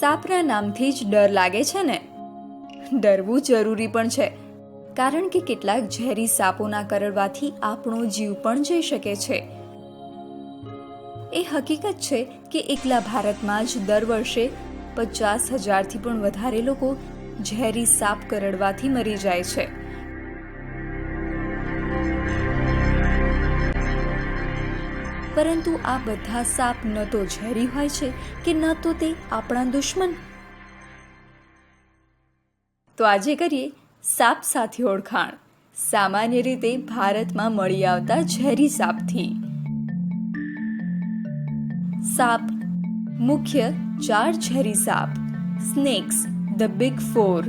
સાપના નામથી જ ડર લાગે છે ને? ડરવું જરૂરી પણ છે, કારણ કે કેટલાક ઝેરી સાપોના કરડવાથી આપણો જીવ પણ જઈ શકે છે. એ હકીકત છે કે એકલા ભારતમાં જ દર વર્ષે 50,000થી પણ વધારે લોકો ઝેરી સાપ કરડવાથી મરી જાય છે. પરંતુ આ બધા સાપ ન તો ઝેરી હોય છે કે ન તો તે આપણા દુશ્મન. તો આજે કરીએ સાપ સાથે ઓળખાણ, સામાન્ય રીતે ભારતમાં મળી આવતા ઝેરી સાપથી. સાપ. મુખ્ય 4 ઝેરી સાપ. Snacks, the big 4.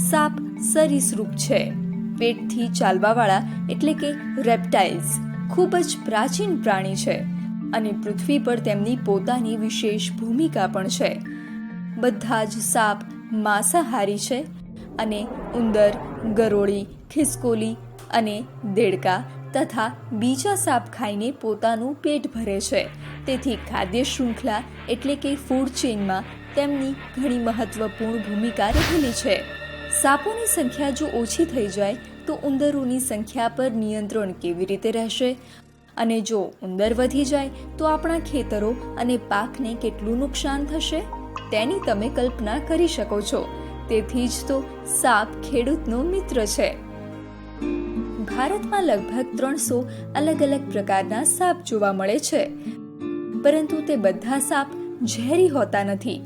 સાપ સરીસૃપ છે, પેટથી ચાલવાવાળા એટલે કે રેપ્ટાઇલ્સ. ખૂબ જ પ્રાચીન પ્રાણી છે અને પૃથ્વી પર તેમની પોતાની વિશેષ ભૂમિકા પણ છે. બધા જ સાપ માંસાહારી છે અને ઉંદર, ગરોળી, ખિસકોલી અને દેડકા તથા બીજા સાપ ખાઈને પોતાનું પેટ ભરે છે. તેથી ખાદ્ય શૃંખલા એટલે કે ફૂડ ચેઇનમાં તેમની ઘણી મહત્વપૂર્ણ ભૂમિકા રહેલી છે. સાપોની સંખ્યા જો ઓછી થઈ જાય તો ઉંદરોની સંખ્યા પર નિયંત્રણ કેવી રીતે રહેશે? અને જો ઉંદર વધી જાય તો આપણા ખેતરો અને પાકને કેટલું નુકસાન થશે તેની તમે કલ્પના કરી શકો છો. તેથી જ તો સાપ ખેડૂતનો મિત્ર છે. ભારતમાં લગભગ 300 અલગ અલગ પ્રકારના સાપ જોવા મળે છે, પરંતુ તે બધા સાપ ઝેરી હોતા નથી.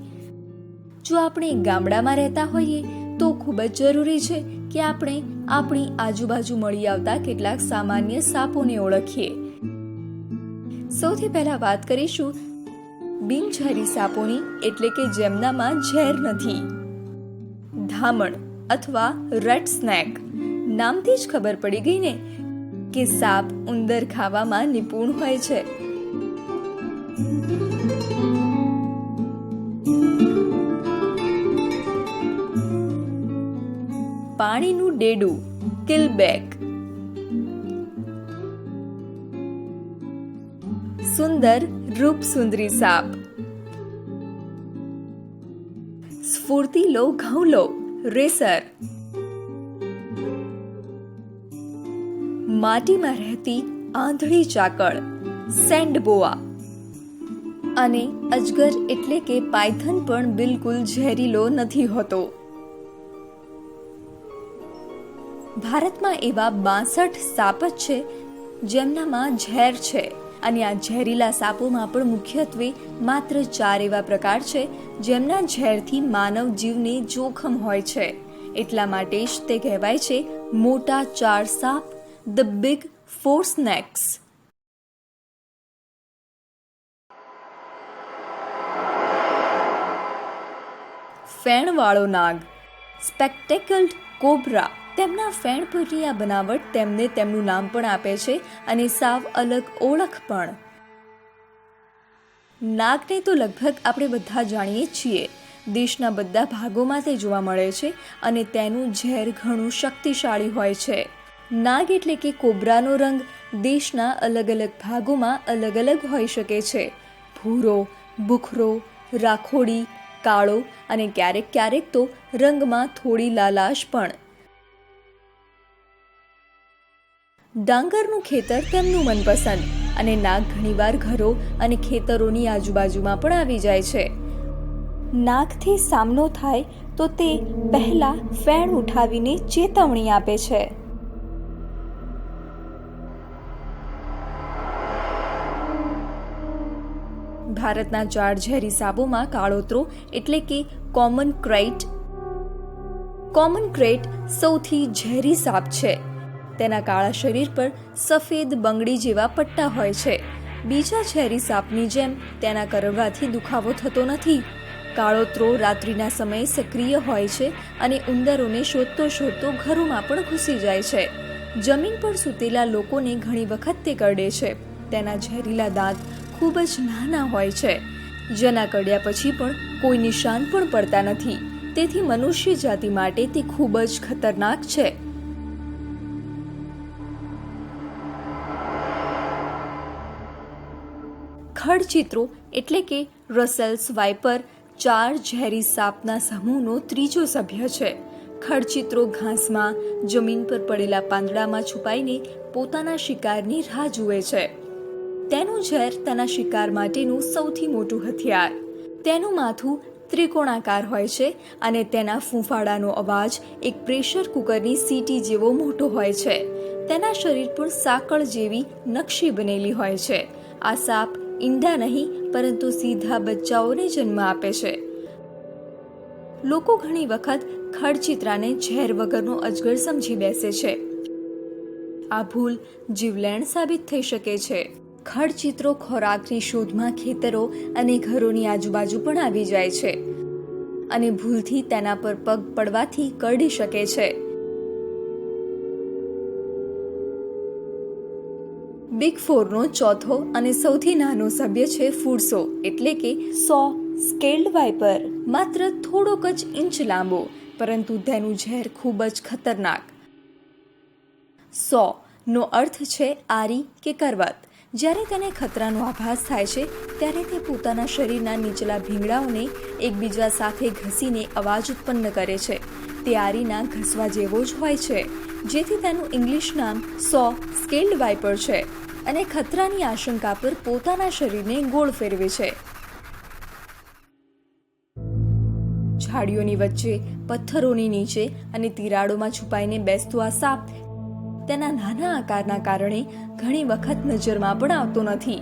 જો આપણે ગામડામાં રહેતા હોઈએ તો ખૂબ જ જરૂરી છે કે આપણે આપણી આજુબાજુ મળી આવતા કેટલાક સામાન્ય સાપોને ઓળખીએ. સૌથી પહેલા વાત કરીશું બિનઝેરી સાપોની, એટલે કે જેમનામાં ઝેર નથી. ધામણ અથવા રેડ સ્નેક. નામથી જ ખબર પડી ગઈ ને કે સાપ ઉંદર ખાવામાં નિપુણ હોય છે. પાણીનું ડેડું, કિલબેક. સુંદર રૂપસુંદરી સાપ. સ્ફૂર્તિલો ઘઉલો, રેસર. માટીમાં રહેતી આંધળી ચાકળ, સેન્ડબોઆ. અને અજગર એટલે કે પાયથન પણ બિલકુલ ઝેરીલો નથી હોતો. ભારતમાં એવા 62 સાપ જ છે જેમનામાં ઝેર છે, અને આ ઝેરીલા સાપોમાં પણ મુખ્યત્વે માત્ર 4 એવા પ્રકાર છે જેમના ઝેરથી માનવ જીવને જોખમ હોય છે. એટલા માટે જ તે કહેવાય છે મોટા 4 સાપ, ધ બિગ 4 સ્નેક્સ. ફેણવાળો નાગ, સ્પેક્ટેકલ્ડ કોબ્રા. તેમના ફેણ પરની આ બનાવટ તેમને તેમનું નામ પણ આપે છે અને સાવ અલગ ઓળખ પણ. નાગને તો લગભગ આપણે બધા જાણીએ છીએ. દેશના બધા ભાગોમાં તે જોવા મળે છે અને તેનું ઝેર ઘણું શક્તિશાળી હોય છે. નાગ એટલે કે કોબ્રાનો રંગ દેશના અલગ અલગ ભાગોમાં અલગ અલગ હોઈ શકે છે. ભૂરો, ભૂખરો, રાખોડી, કાળો અને ક્યારેક ક્યારેક તો રંગમાં થોડી લાલાશ પણ. ડાંગરનું ખેતર તેમનું મનપસંદ, અને નાગ ઘણીવાર ઘરો અને ખેતરોની આજુબાજુમાં પણ આવી જાય છે. નાગથી સામનો થાય તો તે પહેલા ફેણ ઉઠાવીને ચેતવણી આપે છે. ભારતના 4 ઝેરી સાપોમાં કાળોતરો એટલે કે કોમન ક્રેટ. કોમન ક્રેટ સૌથી ઝેરી સાપ છે. તેના કાળા શરીર પર સફેદ બંગડી જેવા પટ્ટા હોય છે. બીજા ઝેરી સાપની જેમ તેના કરડવાથી દુખાવો થતો નથી. કાળોતરો રાત્રિના સમયે સક્રિય હોય છે અને ઉંદરોને શોધતો શોધતો ઘરોમાં પણ ઘૂસી જાય છે. જમીન પર સૂતેલા લોકોને ઘણી વખત તે કરડે છે. તેના ઝેરીલા દાંત ખૂબ જ નાના હોય છે, જેના કરડ્યા પછી પણ કોઈ નિશાન પણ પડતા નથી. તેથી મનુષ્ય જાતિ માટે તે ખૂબ જ ખતરનાક છે. ખડચિત્રો એટલે કે રસેલ્સ વાઇપર 4 ઝેરી સાપના સમૂહનો ત્રીજો સભ્ય છે. ખડચિત્રો ઘાસમાં, જમીન પર પડેલા પાંદડામાં છુપાઈને પોતાના શિકારની રાહ જુએ છે. તેનું ઝેર તેના શિકાર માટેનું સૌથી મોટું હથિયાર. તેનું માથું ત્રિકોણાકાર હોય છે અને તેના ફૂંફાડાનો અવાજ એક પ્રેશર કુકરની સીટી જેવો મોટો હોય છે. તેના શરીર પર સાંકળ જેવી નકશી બનેલી હોય છે. આ સાપ ઈંડા નહીં પરંતુ સીધા બચ્ચાઓને જન્મ આપે છે. લોકો ઘણી વખત ખડચિત્રાને ઝેર વગરનો અજગર સમજી બેસે છે. આ ભૂલ જીવલેણ સાબિત થઈ શકે છે. ખડચિત્રો ખોરાકની શોધમાં ખેતરો અને ઘરોની આજુબાજુ પણ આવી જાય છે અને ભૂલથી તેના પર પગ પડવાથી કરડી શકે છે. બિગ ફોરનો ચોથો અને સૌથી નાનો સભ્ય છે ફુરસો એટલે કે સો સ્કેલ્ડ વાઇપર. માત્ર થોડોક જ ઇંચ લાંબો, પરંતુ તેનું ઝેર ખૂબ જ ખતરનાક. સો નો અર્થ છે આરી કે કરવત. જ્યારે તેને ખતરાનો આભાસ થાય છે ત્યારે તે પોતાના શરીરના નીચલા ભીંગડાઓને એકબીજા સાથે ઘસીને અવાજ ઉત્પન્ન કરે છે. તે આરીના ઘસવા જેવો જ હોય છે, જેથી તેનું ઇંગ્લિશ નામ સો સ્કેલ્ડ વાઇપર છે અને ખતરાની આશંકા પર પોતાના શરીરને ગોળ ફેરવે છે. ઝાડીઓની વચ્ચે, પથ્થરોની નીચે અને તિરાડોમાં છુપાઈને બેસતો આ સાપ તેના નાના આકારના કારણે ઘણી વખત નજરમાં પણ આવતો નથી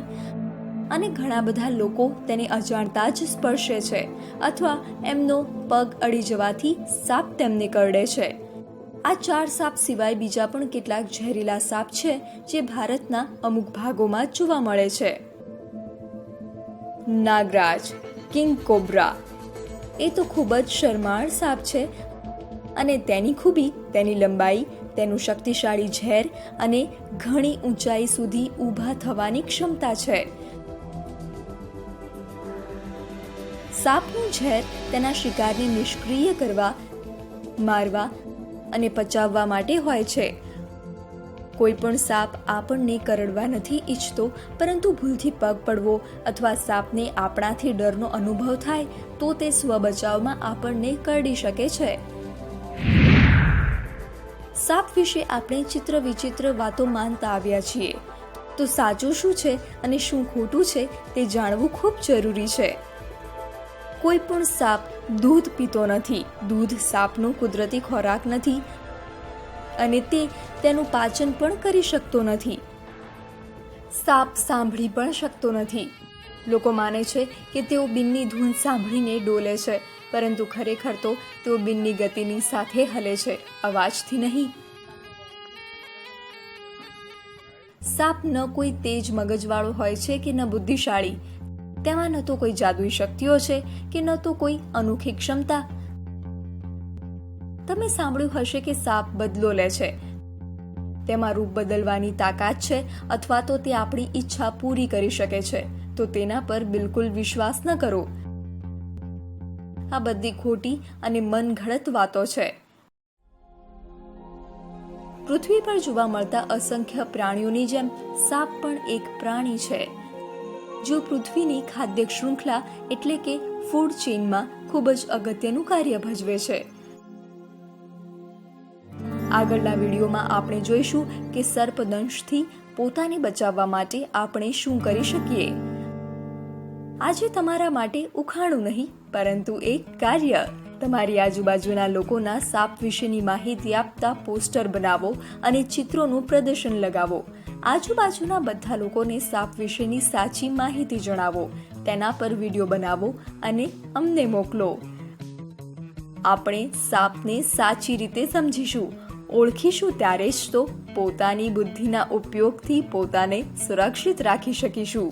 અને ઘણા બધા લોકો તેને અજાણતા જ સ્પર્શે છે અથવા એમનો પગ અડી જવાથી સાપ તેમને કરડે છે. આ 4 સાપ સિવાય બીજા પણ કેટલાક ઝેરીલા સાપ છે જે ભારતના અમુક ભાગોમાં જોવા મળે છે. નાગરાજ, કિંગ કોબ્રા એ તો ખૂબ જ શરમાળ સાપ છે અને તેની ખૂબી તેની લંબાઈ, તેનું શક્તિશાળી ઝેર અને ઘણી ઊંચાઈ સુધી ઊભા થવાની ક્ષમતા છે. સાપનું ઝેર તેના શિકારને નિષ્ક્રિય કરવા, મારવા અને પચાવવા માટે હોય છે. કોઈ પણ સાપ આપણને કરડવા નથી ઈચ્છતો, પરંતુ ભૂલથી પગ પડવો અથવા સાપને આપણાથી ડરનો અનુભવ થાય તો તે સ્વબચાવમાં આપણને કરડી શકે છે. સાપ વિશે આપણે ચિત્ર વિચિત્ર વાતો માનતા આવ્યા છીએ, તો સાચું શું છે અને શું ખોટું છે તે જાણવું ખૂબ જરૂરી છે. કોઈ પણ સાપ દૂધ પીતો નથી. દૂધ સાપનો કુદરતી ખોરાક નથી અને તે તેનું પાચન પણ કરી શકતો નથી. સાપ સાંભળી પણ શકતો નથી. લોકો માને છે કે તેઓ બિનની ધૂન સાંભળીને ડોલે છે, પરંતુ ખરેખર તો તેઓ બિનની ગતિની સાથે હલે છે, અવાજથી નહીં. સાપ ન કોઈ તેજ મગજવાળો હોય છે કે ન બુદ્ધિશાળી. તેમાં ન તો કોઈ જાદુઈ શક્તિઓ છે કે ન તો કોઈ અનોખી ક્ષમતા. તમે સાંભળ્યું હશે કે સાપ બદલો લે છે. તેમાં રૂપ બદલવાની તાકાત છે અથવા તો તે આપણી ઈચ્છા પૂરી કરી શકે છે, તો તેના પર બિલકુલ વિશ્વાસ ન કરો. આ બધી ખોટી અને મનઘડત વાતો છે. પૃથ્વી પર જોવા મળતા અસંખ્ય પ્રાણીઓની જેમ સાપ પણ એક પ્રાણી છે, જો પૃથ્વીની ખાદ્ય શૃંખલા એટલે કે ફૂડ ચેઇનમાં ખૂબ જ અગત્યનું કાર્ય ભજવે છે. આગળના વિડીયોમાં આપણે જોઈશું કે સર્પદંશથી પોતાને બચાવવા માટે આપણે શું કરી શકીએ. આજે તમારા માટે ઉખાણું નહીં, પરંતુ એક કાર્ય. તમારી આજુબાજુના લોકોના સાપ વિશેની માહિતી આપતા પોસ્ટર બનાવો અને ચિત્રોનું પ્રદર્શન લગાવો. આજુબાજુના બધા લોકોને સાપ વિશેની સાચી માહિતી જણાવો. તેના પર વિડીયો બનાવો અને અમને મોકલો. આપણે સાપને સાચી રીતે સમજીશું, ઓળખીશું, ત્યારે જ તો પોતાની બુદ્ધિના ઉપયોગથી પોતાને સુરક્ષિત રાખી શકીશું.